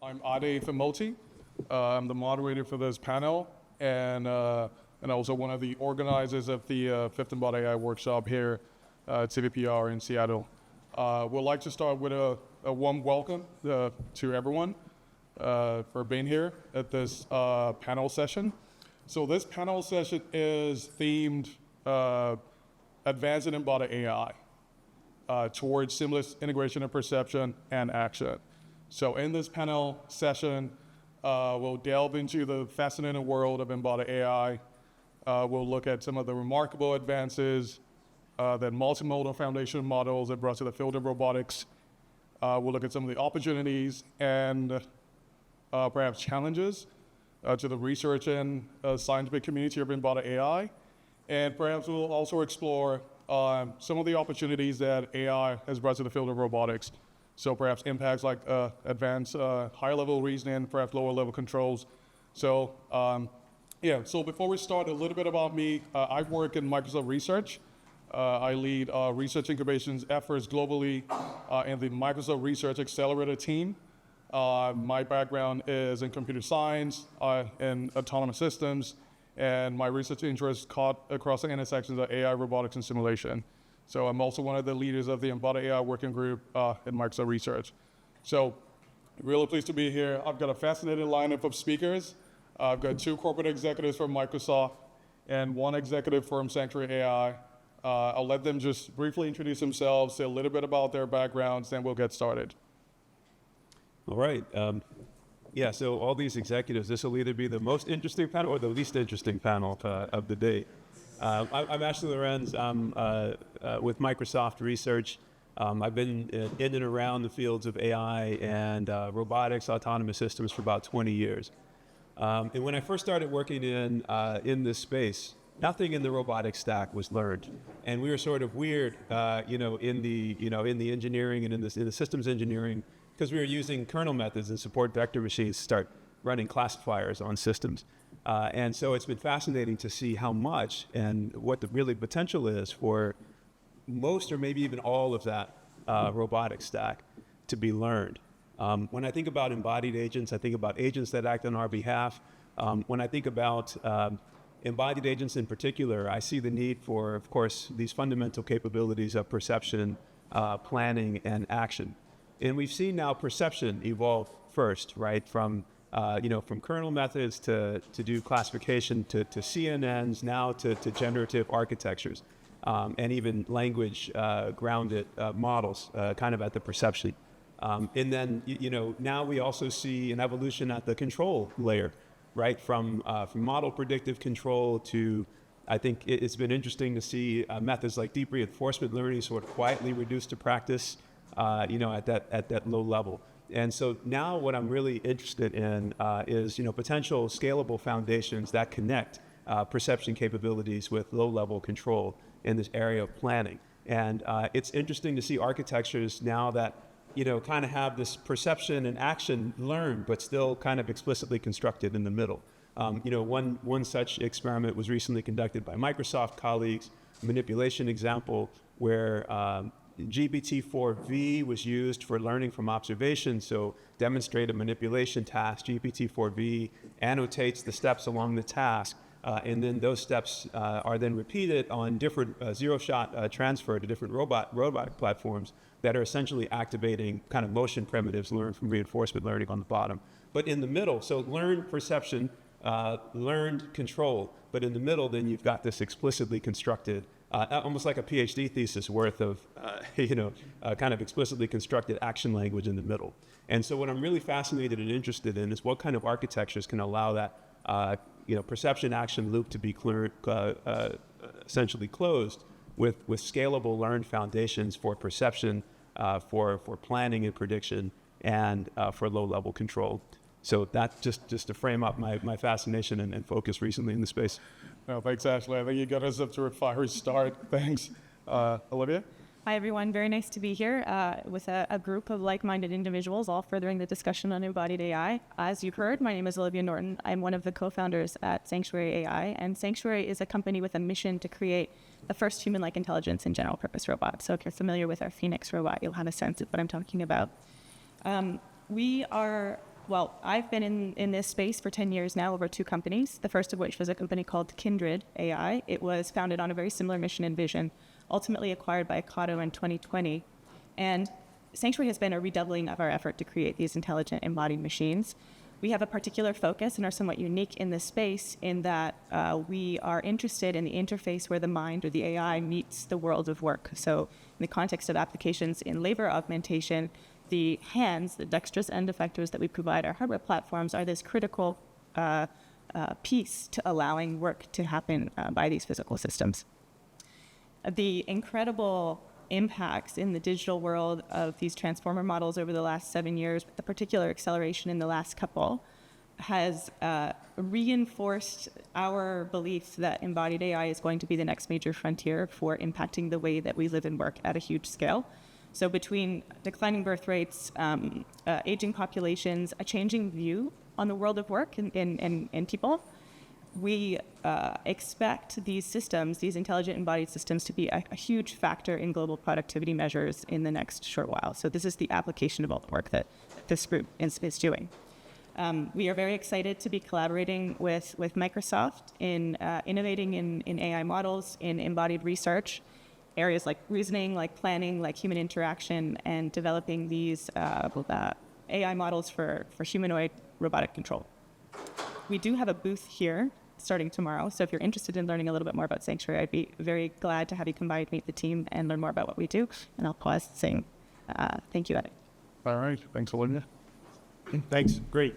I'm Famoti. I'm the moderator for this panel, and also one of the organizers of the Fifth Embodied AI workshop here at CVPR in Seattle. We'd like to start with a warm welcome to everyone for being here at this panel session. So this panel session is themed Advanced and Embodied AI towards seamless integration of perception and action. So in this panel session, we'll delve into the fascinating world of embodied AI. We'll look at some of the remarkable advances that multimodal foundation models have brought to the field of robotics. We'll look at some of the opportunities and perhaps challenges to the research and scientific community of embodied AI. And perhaps we'll also explore some of the opportunities that AI has brought to the field of robotics. So perhaps impacts like advanced higher level reasoning, perhaps lower level controls. So so before we start, a little bit about me. I work in Microsoft Research. I lead research incubations efforts globally in the Microsoft Research Accelerator team. My background is in computer science and autonomous systems, and my research interests caught across the intersections of AI, robotics, and simulation. So I'm also one of the leaders of the Embodied AI working group in Microsoft Research. So really pleased to be here. I've got a fascinating lineup of speakers. I've got two corporate executives from Microsoft and one executive from Sanctuary AI. I'll let them just briefly introduce themselves, say a little bit about their backgrounds, and we'll get started. All right. So all these executives, this will either be the most interesting panel or the least interesting panel of the day. I'm Ashley Llorens. I'm with Microsoft Research. I've been in and around the fields of AI and robotics, autonomous systems for about 20 years. And when I first started working in this space, nothing in the robotics stack was learned, and we were sort of weird, in the engineering and in the systems engineering, because we were using kernel methods and support vector machines to start running classifiers on systems. And so it's been fascinating to see how much and what the really potential is for most or maybe even all of that robotic stack to be learned. When I think about embodied agents, I think about agents that act on our behalf. When I think about embodied agents in particular, I see the need for, of course, these fundamental capabilities of perception, planning, and action. And we've seen now perception evolve first, right? From kernel methods to do classification to CNNs, now to generative architectures, and even language grounded models, kind of at the perception. And then, now we also see an evolution at the control layer, right? From model predictive control to, I think it's been interesting to see methods like deep reinforcement learning sort of quietly reduced to practice, at that low level. And so now what I'm really interested in is, potential scalable foundations that connect perception capabilities with low-level control in this area of planning. And it's interesting to see architectures now that, kind of have this perception and action learned, but still kind of explicitly constructed in the middle. One such experiment was recently conducted by Microsoft colleagues, a manipulation example where GPT-4V was used for learning from observation. So demonstrate a manipulation task. GPT-4V annotates the steps along the task, and then those steps are then repeated on different zero-shot transfer to different robotic platforms that are essentially activating kind of motion primitives learned from reinforcement learning on the bottom. But in the middle, so learned perception, learned control, but in the middle, then you've got this explicitly constructed almost like a PhD thesis worth of, kind of explicitly constructed action language in the middle. And so what I'm really fascinated and interested in is what kind of architectures can allow that, perception action loop to be essentially closed with scalable learned foundations for perception, for planning and prediction, and for low-level control. So that's just to frame up my fascination and focus recently in the space. No, thanks, Ashley. I think you got us up to a fiery start. Thanks. Olivia? Hi, everyone. Very nice to be here with a group of like-minded individuals, all furthering the discussion on embodied AI. As you've heard, my name is Olivia Norton. I'm one of the co-founders at Sanctuary AI, and Sanctuary is a company with a mission to create the first human-like intelligence in general-purpose robots. So if you're familiar with our Phoenix robot, you'll have a sense of what I'm talking about. We are Well, I've been in this space for 10 years now, over 2 companies, the first of which was a company called Kindred AI. It was founded on a very similar mission and vision, ultimately acquired by Ocado in 2020. And Sanctuary has been a redoubling of our effort to create these intelligent embodied machines. We have a particular focus and are somewhat unique in this space in that we are interested in the interface where the mind or the AI meets the world of work. So in the context of applications in labor augmentation, the hands, the dexterous end effectors that we provide our hardware platforms are this critical piece to allowing work to happen by these physical systems. The incredible impacts in the digital world of these transformer models over the last 7 years, with the particular acceleration in the last couple, has reinforced our belief that embodied AI is going to be the next major frontier for impacting the way that we live and work at a huge scale. So between declining birth rates, aging populations, a changing view on the world of work and people, we expect these systems, these intelligent embodied systems, to be a huge factor in global productivity measures in the next short while. So this is the application of all the work that this group is doing. We are very excited to be collaborating with Microsoft in innovating in AI models, in embodied research, areas like reasoning, like planning, like human interaction, and developing these AI models for humanoid robotic control. We do have a booth here starting tomorrow, so if you're interested in learning a little bit more about Sanctuary, I'd be very glad to have you come by and meet the team and learn more about what we do. And I'll pause saying thank you, Ed. All right. Thanks, Olivia. Thanks. Great.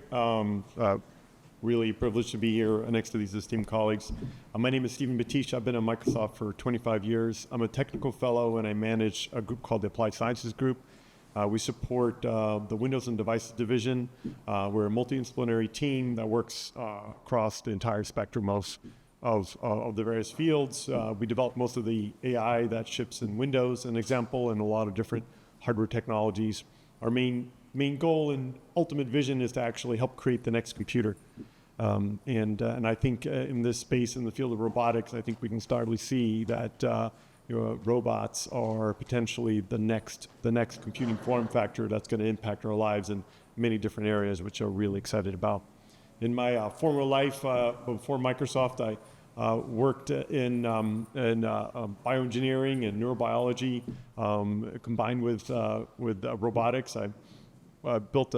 Really privileged to be here next to these esteemed colleagues. My name is Bathiche. I've been at Microsoft for 25 years. I'm a technical fellow, and I manage a group called the Applied Sciences Group. We support the Windows and Devices division. We're a multidisciplinary team that works across the entire spectrum of the various fields. We develop most of the AI that ships in Windows, an example, and a lot of different hardware technologies. Our main goal and ultimate vision is to actually help create the next computer. And I think in this space, in the field of robotics, I think we can start to see that robots are potentially the next computing form factor that's going to impact our lives in many different areas, which I'm really excited about. In my former life, before Microsoft, I worked in bioengineering and neurobiology combined with robotics. I built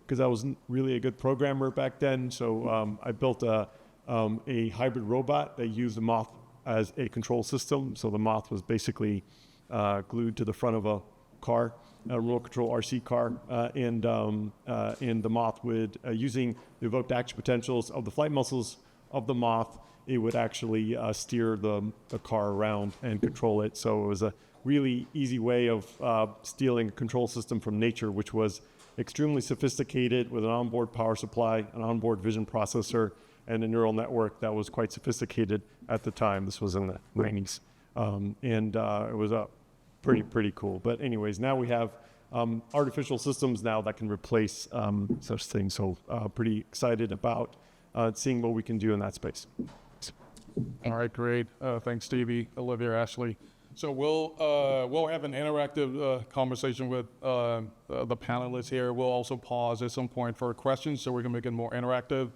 because I wasn't really a good programmer back then, so I built a hybrid robot that used a moth as a control system. So the moth was basically glued to the front of a car, a remote control RC car, and the moth would, using the evoked action potentials of the flight muscles of the moth, it would actually steer the car around and control it. So it was a really easy way of stealing a control system from nature, which was extremely sophisticated with an onboard power supply, an onboard vision processor, and a neural network that was quite sophisticated at the time. This was in the 90s. It was pretty cool. But anyways, now we have artificial systems now that can replace such things. So pretty excited about seeing what we can do in that space. All right, great. Thanks, Stevie, Olivia, Ashley. So we'll have an interactive conversation with the panelists here. We'll also pause at some point for questions, so we can make it more interactive.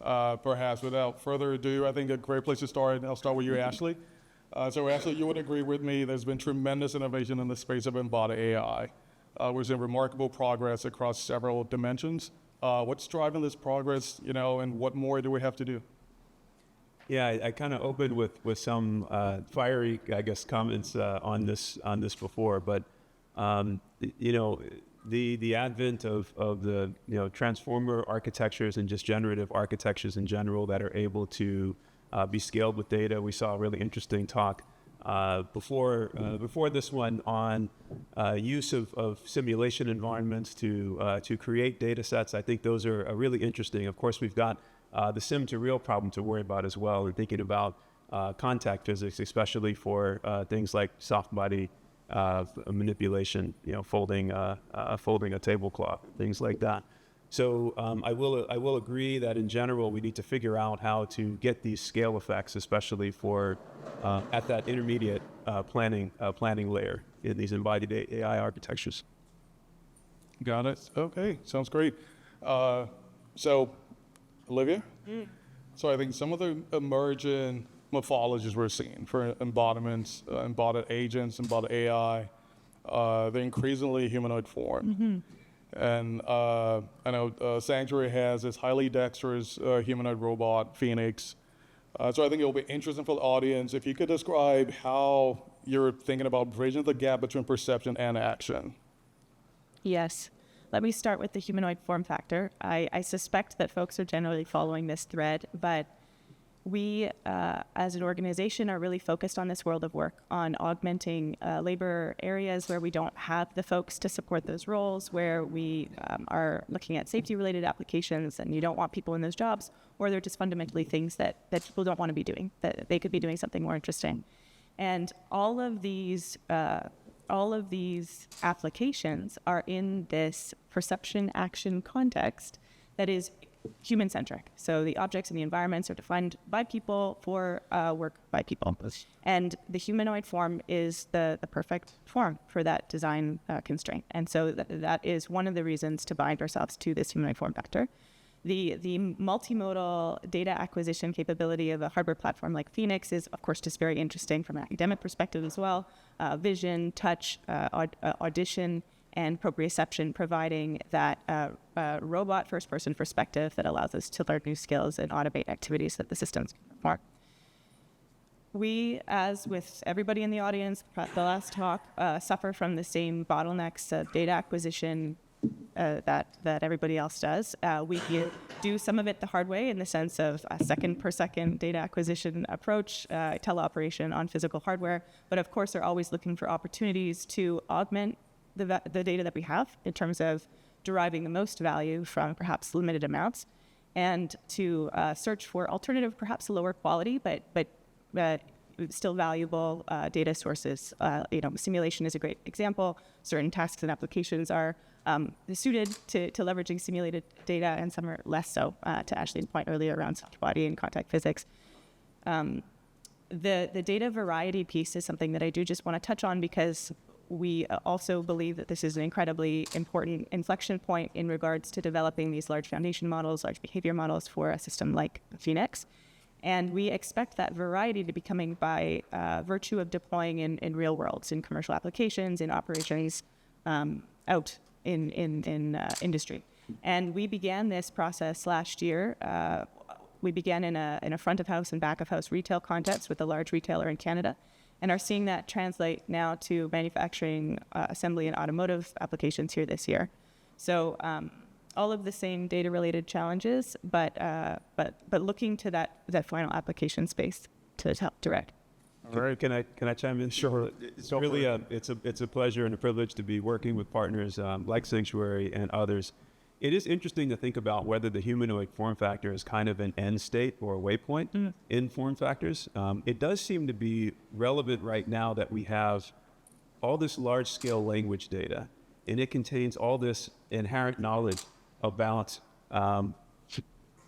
Perhaps without further ado, I think a great place to start, I'll start with you, Ashley. So Ashley, you would agree with me, there's been tremendous innovation in the space of embodied AI. We've seen remarkable progress across several dimensions. What's driving this progress, and what more do we have to do? Yeah, I kind of opened with some fiery, I guess, comments on this before, but the advent of the transformer architectures and just generative architectures in general that are able to be scaled with data. We saw a really interesting talk before this one on use of simulation environments to create data sets. I think those are really interesting. Of course, we've got the sim to real problem to worry about as well. We're thinking about contact physics, especially for things like soft body manipulation, folding a tablecloth, things like that. So I will agree that in general we need to figure out how to get these scale effects, especially for at that intermediate planning layer in these embodied AI architectures. Got it. Okay, sounds great. So, Olivia? So I think some of the emerging morphologies we're seeing for embodiments, embodied agents, embodied AI, they're increasingly humanoid form. And I know Sanctuary has this highly dexterous humanoid robot, Phoenix. So I think it'll be interesting for the audience if you could describe how you're thinking about bridging the gap between perception and action. Yes. Let me start with the humanoid form factor. I suspect that folks are generally following this thread, but we, as an organization, are really focused on this world of work, on augmenting labor areas where we don't have the folks to support those roles, where we are looking at safety-related applications and you don't want people in those jobs, or they're just fundamentally things that people don't want to be doing, that they could be doing something more interesting. And all of these applications are in this perception action context that is human-centric. So the objects and the environments are defined by people for work by people. And the humanoid form is the perfect form for that design constraint. And so that is one of the reasons to bind ourselves to this humanoid form factor. The multimodal data acquisition capability of a hardware platform like Phoenix is, of course, just very interesting from an academic perspective as well. Vision, touch, audition, and proprioception, providing that robot first-person perspective that allows us to learn new skills and automate activities that the systems can perform. We, as with everybody in the audience, the last talk, suffer from the same bottlenecks of data acquisition that everybody else does. We do some of it the hard way in the sense of a second-per-second data acquisition approach, teleoperation on physical hardware, but of course are always looking for opportunities to augment the data that we have in terms of deriving the most value from perhaps limited amounts, and to search for alternative, perhaps lower quality, but still valuable data sources. Simulation is a great example. Certain tasks and applications are suited to leveraging simulated data, and some are less so, to Ashley's point earlier around soft body and contact physics. The data variety piece is something that I do just want to touch on, because we also believe that this is an incredibly important inflection point in regards to developing these large foundation models, large behavior models for a system like Phoenix. And we expect that variety to be coming by virtue of deploying in real worlds, in commercial applications, in operations, out in industry. And we began this process last year. We began in a front of house and back of house retail context with a large retailer in Canada, and are seeing that translate now to manufacturing, assembly, and automotive applications here this year. So all of the same data-related challenges, but looking to that final application space to help direct. All right. Can I chime in? Sure. It's really it's a pleasure and a privilege to be working with partners like Sanctuary and others. It is interesting to think about whether the humanoid form factor is kind of an end state or a waypoint in form factors. It does seem to be relevant right now that we have all this large-scale language data, and it contains all this inherent knowledge about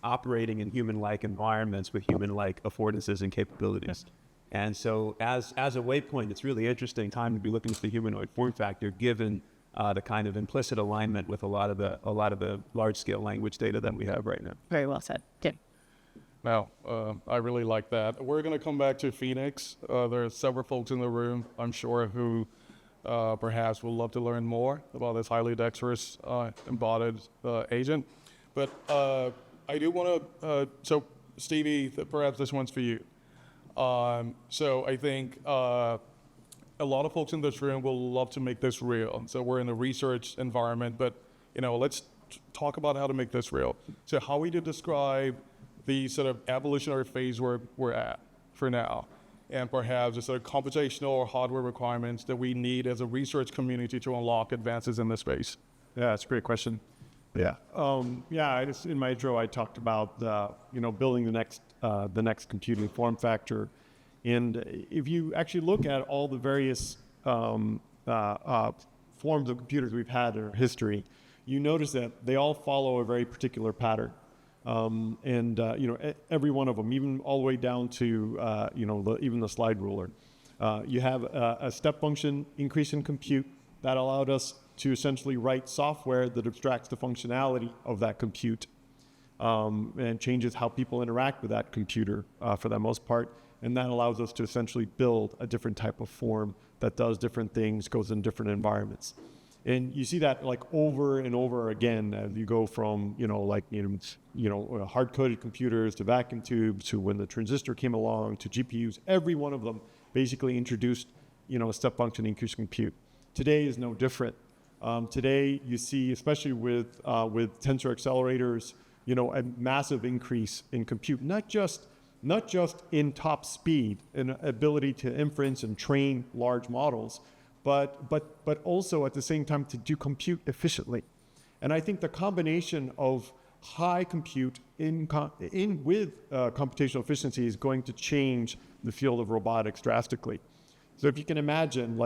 operating in human-like environments with human-like affordances and capabilities. And so as a waypoint, it's really interesting time to be looking at the humanoid form factor, given the kind of implicit alignment with a lot of the large-scale language data that we have right now. Very well said. Good. Now, I really like that. We're going to come back to Phoenix. There are several folks in the room, I'm sure, who perhaps will love to learn more about this highly dexterous embodied agent. But I do want to, so Stevie, perhaps this one's for you. So I think a lot of folks in this room will love to make this real. So we're in a research environment, but let's talk about how to make this real. So how would you describe the sort of evolutionary phase we're at for now, and perhaps the sort of computational or hardware requirements that we need as a research community to unlock advances in this space? Yeah, that's a great question. Yeah. In my intro, I talked about building the next computing form factor, and if you actually look at all the various forms of computers we've had in our history, you notice that they all follow a very particular pattern, every one of them, even all the way down to even the slide ruler. You have a step function increase in compute that allowed us to essentially write software that abstracts the functionality of that compute and changes how people interact with that computer for the most part. And that allows us to essentially build a different type of form that does different things, goes in different environments. And you see that like over and over again as you go from, hard-coded computers to vacuum tubes to when the transistor came along to GPUs. Every one of them basically introduced, a step function increase compute. Today is no different. Today you see, especially with tensor accelerators, a massive increase in compute, not just in top speed and ability to inference and train large models, but also at the same time to do compute efficiently. And I think the combination of high compute with computational efficiency is going to change the field of robotics drastically. So if you can imagine,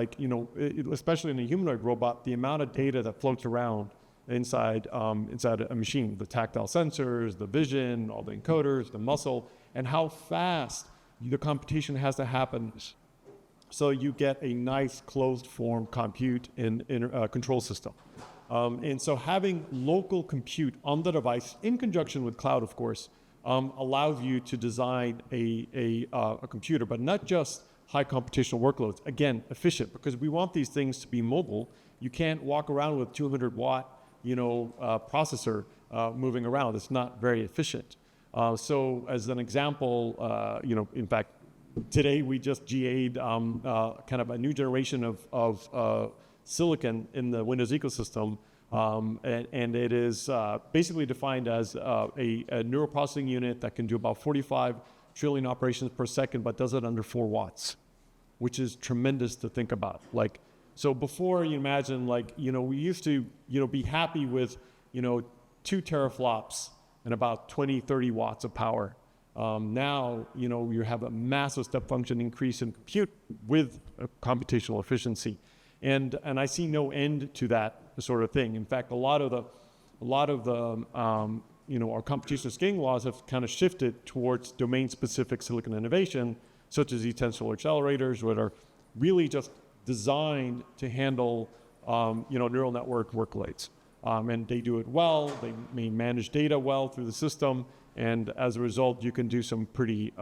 especially in a humanoid robot, the amount of data that floats around inside a machine, the tactile sensors, the vision, all the encoders, the muscle, and how fast the computation has to happen. So you get a nice closed form compute in control system. And so having local compute on the device in conjunction with cloud, of course, allows you to design a computer, but not just high computational workloads. Again, efficient, because we want these things to be mobile. You can't walk around with 200 watt, processor moving around. It's not very efficient. So as an example, in fact, today we just GA'd kind of a new generation of silicon in the Windows ecosystem, and it is basically defined as a neural processing unit that can do about 45 trillion operations per second, but does it under 4 watts, which is tremendous to think about. So before, you imagine, we used to, be happy with, 2 teraflops and about 20, 30 watts of power. Now, you have a massive step function increase in compute with computational efficiency. And I see no end to that sort of thing. In fact, a lot of the our computational scaling laws have kind of shifted towards domain-specific silicon innovation, such as these tensor accelerators, that are really just designed to handle, neural network workloads. And they do it well. They may manage data well through the system. And as a result, you can do some pretty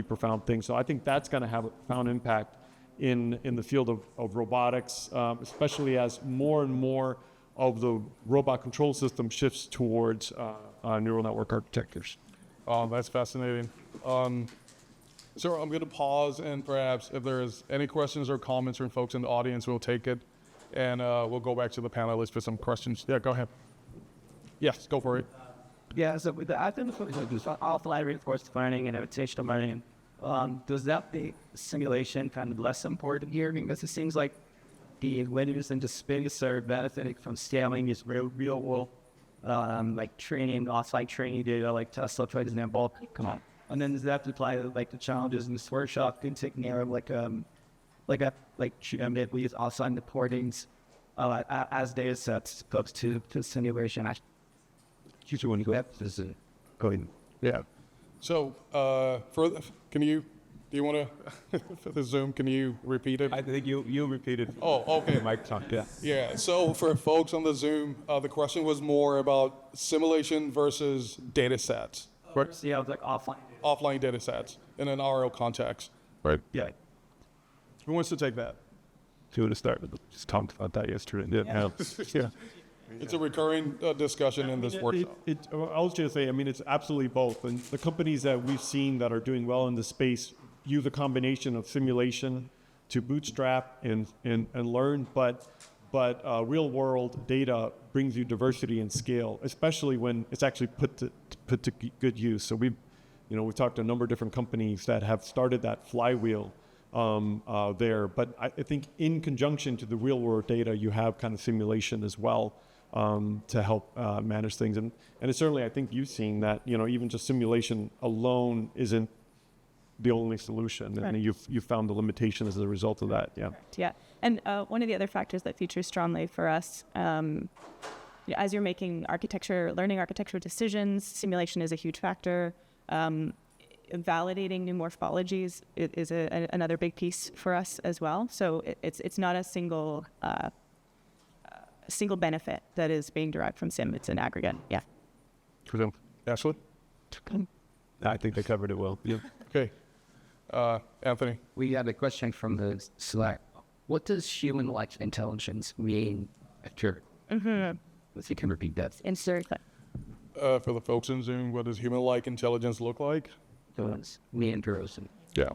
profound things. So I think that's going to have a profound impact in the field of robotics, especially as more and more of the robot control system shifts towards neural network architectures. That's fascinating. So I'm going to pause, and perhaps if there's any questions or comments from folks in the audience, we'll take it, and we'll go back to the panelists for some questions. Yeah, go ahead. Yes, go for it. Yeah, so with the advent of offline reinforcement learning and invitational learning, does that make simulation kind of less important here? Because it seems like the winners into space are benefiting from scaling these real world, training, offsite training data, like Tesla, for example. And then does that apply to the challenges in this workshop in taking care of with offsite reportings as data sets opposed to simulation? Yeah. So do you want to, for the Zoom, can you repeat it? I think you repeated. Oh, okay. Mike talked, yeah. Yeah, so for folks on the Zoom, the question was more about simulation versus data sets. Right? Yeah, offline. Offline data sets in an RL context. Right. Yeah. Who wants to take that? Who would start? Just talked about that yesterday. Yeah. It's a recurring discussion in this workshop. I was just say, it's absolutely both. And the companies that we've seen that are doing well in the space use a combination of simulation to bootstrap and learn, but real world data brings you diversity and scale, especially when it's actually put to good use. So we've talked to a number of different companies that have started that flywheel there. But I think in conjunction to the real world data, you have kind of simulation as well to help manage things. And it's certainly, I think you've seen that, even just simulation alone isn't the only solution. Right. And you've found the limitation as a result of that. Yeah. Yeah. And one of the other factors that features strongly for us, as you're making learning architecture decisions, simulation is a huge factor. Validating new morphologies is another big piece for us as well. So it's not a single single benefit that is being derived from SIM. It's an aggregate. Yeah. Ashley? I think they covered it well. Yeah. Okay. Anthony? We had a question from the Slack. What does human-like intelligence mean after? If you can repeat that. Insert. For the folks in Zoom, what does human-like intelligence look like? Me and Rosen. Yeah.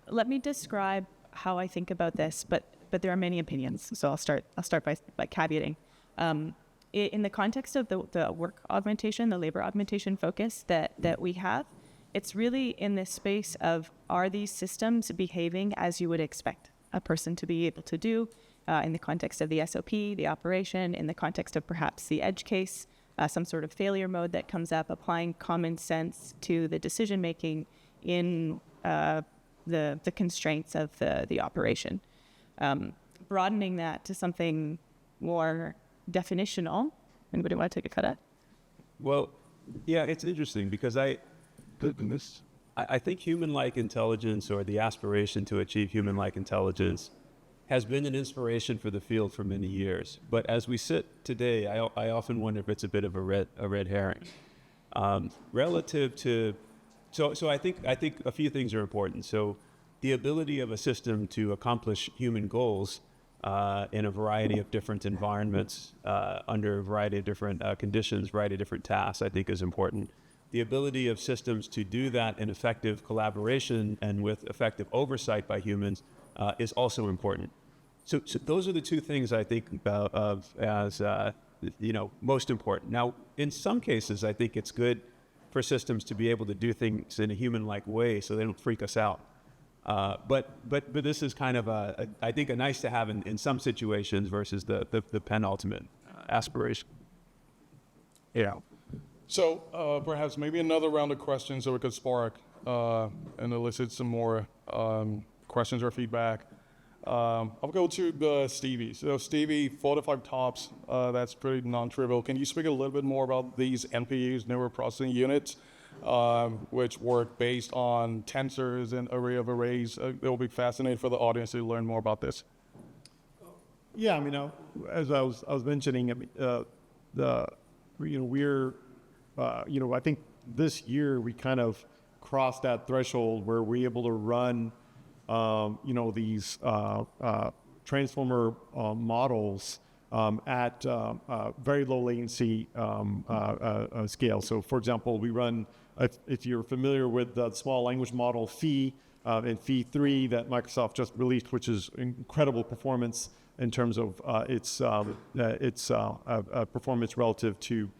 Let me describe how I think about this, but there are many opinions. So I'll start by caveating. In the context of the work augmentation, the labor augmentation focus that we have, it's really in this space of, are these systems behaving as you would expect a person to be able to do, in the context of the SOP, the operation, in the context of perhaps the edge case, some sort of failure mode that comes up, applying common sense to the decision making in the constraints of the operation. Broadening that to something more definitional. Anybody want to take a cut at? Well, yeah, it's interesting because I think human-like intelligence, or the aspiration to achieve human-like intelligence, has been an inspiration for the field for many years. But as we sit today, I often wonder if it's a bit of a red herring. Relative to, so I think a few things are important. So the ability of a system to accomplish human goals in a variety of different environments, under a variety of different conditions, variety of different tasks, I think is important. The ability of systems to do that in effective collaboration and with effective oversight by humans is also important. So those are the two things I think about as most important. Now, in some cases, I think it's good for systems to be able to do things in a human-like way so they don't freak us out. But this is kind of I think a nice to have in some situations versus the penultimate aspiration. Yeah. So perhaps maybe another round of questions so we could spark and elicit some more questions or feedback. I'll go to Stevie. So Stevie, 4 to 5 tops, that's pretty non-trivial. Can you speak a little bit more about these NPUs, neural processing units, which work based on tensors and array of arrays? It will be fascinating for the audience to learn more about this. Yeah, I mean, as I was mentioning, I mean, we're I think this year we kind of crossed that threshold where we're able to run, these transformer models at very low latency scale. So, for example, we run, if you're familiar with the small language model Phi and Phi 3 that Microsoft just released, which is incredible performance in terms of its performance relative to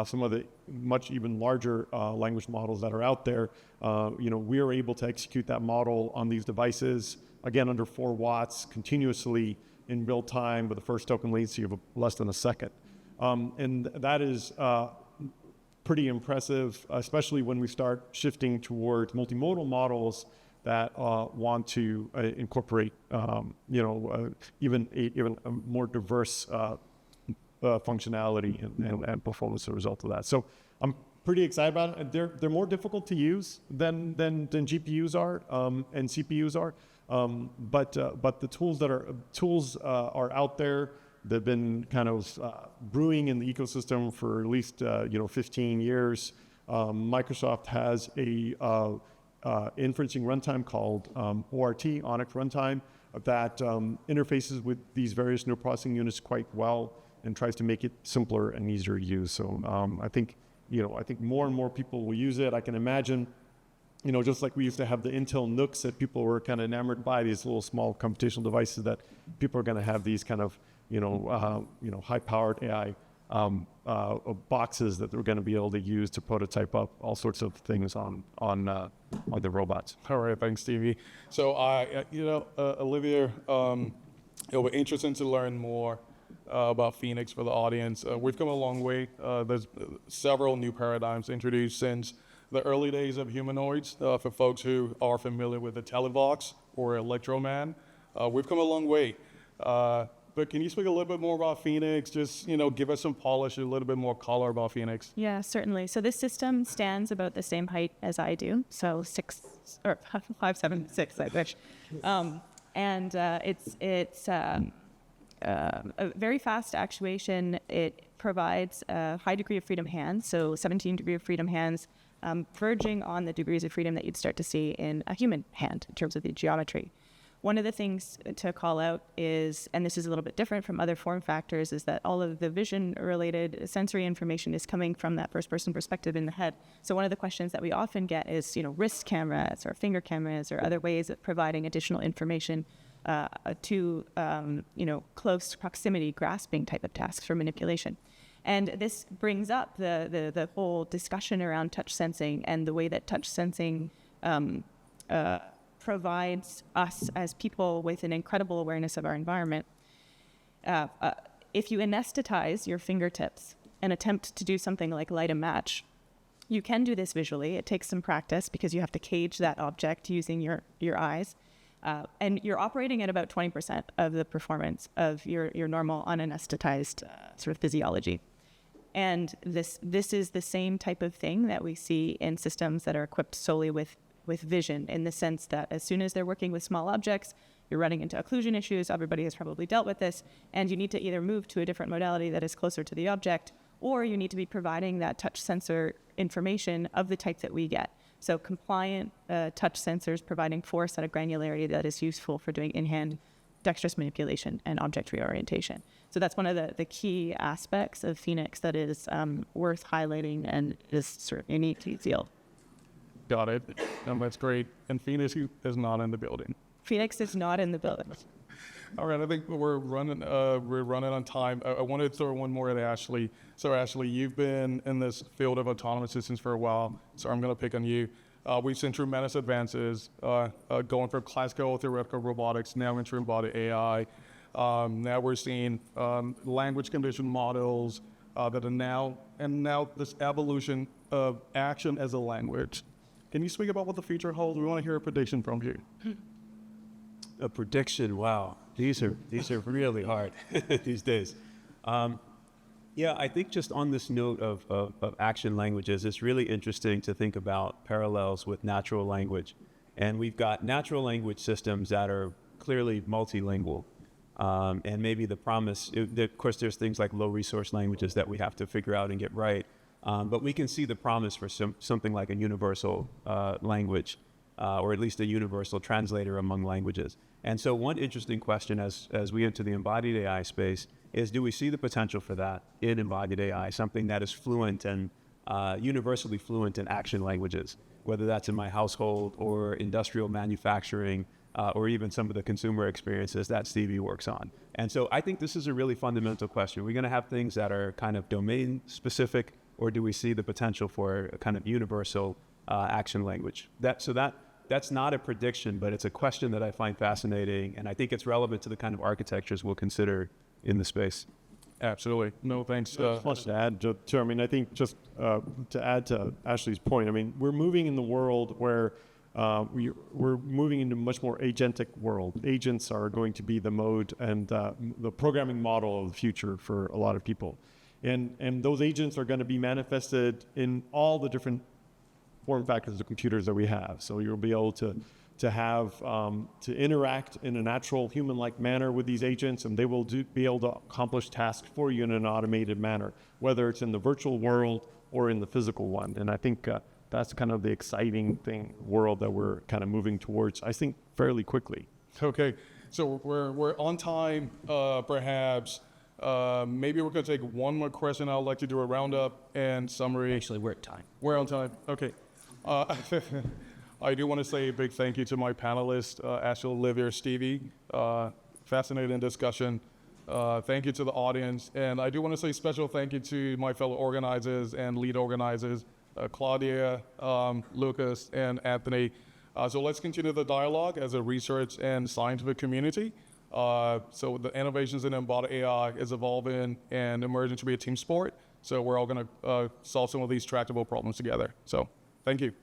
some of the much even larger language models that are out there. We are able to execute that model on these devices, again, under 4 watts, continuously in real time with a first token latency of less than a second. And that is pretty impressive, especially when we start shifting towards multimodal models that want to incorporate, even a more diverse functionality and performance as a result of that. So I'm pretty excited about it. They're more difficult to use than GPUs are and CPUs are. But the tools are out there. They've been kind of brewing in the ecosystem for at least 15 years. Microsoft has a inferencing runtime called ORT, Onyx Runtime, that interfaces with these various neural processing units quite well and tries to make it simpler and easier to use. So I think more and more people will use it. I can imagine, just like we used to have the Intel NUCs that people were kind of enamored by, these little small computational devices, that people are going to have these kind of, high-powered AI boxes that they're going to be able to use to prototype up all sorts of things on the robots. All right, thanks, Stevie. So, Olivia, it'll be interesting to learn more about Phoenix for the audience. We've come a long way. There's several new paradigms introduced since the early days of humanoids. For folks who are familiar with the Televox or Electroman, we've come a long way. But can you speak a little bit more about Phoenix? Just, give us some polish, a little bit more color about Phoenix. Yeah, certainly. So this system stands about the same height as I do, so 5'7", 6", I wish. And it's a very fast actuation. It provides a high degree of freedom hands, so 17 degree of freedom hands, verging on the degrees of freedom that you'd start to see in a human hand in terms of the geometry. One of the things to call out is, and this is a little bit different from other form factors, is that all of the vision-related sensory information is coming from that first-person perspective in the head. So one of the questions that we often get is, wrist cameras or finger cameras or other ways of providing additional information to, close proximity grasping type of tasks for manipulation. And this brings up the whole discussion around touch sensing and the way that touch sensing provides us as people with an incredible awareness of our environment. If you anesthetize your fingertips and attempt to do something like light a match, you can do this visually. It takes some practice because you have to cage that object using your eyes. And you're operating at about 20% of the performance of your normal unanesthetized sort of physiology. And this is the same type of thing that we see in systems that are equipped solely with vision, in the sense that as soon as they're working with small objects, you're running into occlusion issues. Everybody has probably dealt with this. And you need to either move to a different modality that is closer to the object, or you need to be providing that touch sensor information of the type that we get. So compliant touch sensors providing force at a granularity that is useful for doing in-hand dexterous manipulation and object reorientation. So that's one of the key aspects of Phoenix that is worth highlighting and is sort of unique to the field. Got it. That's great. And Phoenix is not in the building. Phoenix is not in the building. All right, I think we're running on time. I wanted to throw one more at Ashley. So Ashley, you've been in this field of autonomous systems for a while, so I'm going to pick on you. We've seen tremendous advances going from classical theoretical robotics now into embodied AI. Now we're seeing language conditioned models that are now this evolution of action as a language. Can you speak about what the future holds? We want to hear a prediction from you. A prediction, wow. These are really hard these days. Yeah, I think just on this note of action languages, it's really interesting to think about parallels with natural language. And we've got natural language systems that are clearly multilingual. And maybe the promise, of course, there's things like low resource languages that we have to figure out and get right. But we can see the promise for something like a universal language, or at least a universal translator among languages. And so one interesting question as we enter the embodied AI space is, do we see the potential for that in embodied AI, something that is fluent and universally fluent in action languages, whether that's in my household or industrial manufacturing, or even some of the consumer experiences that Stevie works on. And so I think this is a really fundamental question. We're going to have things that are kind of domain specific, or do we see the potential for a kind of universal action language? That's not a prediction, but it's a question that I find fascinating, and I think it's relevant to the kind of architectures we'll consider in the space. Absolutely. No, thanks. Plus to add to, I mean, I think just to add to Ashley's point, I mean, we're moving in the world where we're moving into a much more agentic world. Agents are going to be the mode and the programming model of the future for a lot of people. And those agents are going to be manifested in all the different form factors of computers that we have. So you'll be able to have to interact in a natural human-like manner with these agents, and they will be able to accomplish tasks for you in an automated manner, whether it's in the virtual world or in the physical one. And I think that's kind of the exciting world that we're kind of moving towards, I think, fairly quickly. Okay, so we're on time, perhaps. Maybe we're going to take one more question. I'd like to do a roundup and summary. Actually, we're at time. We're on time. Okay. I do want to say a big thank you to my panelists, Ashley, Olivia, Stevie. Fascinating discussion. Thank you to the audience. And I do want to say special thank you to my fellow organizers and lead organizers, Claudia, Lucas, and Anthony. So let's continue the dialogue as a research and scientific community. So the innovations in embodied AI is evolving and emerging to be a team sport. So we're all going to solve some of these tractable problems together. So thank you.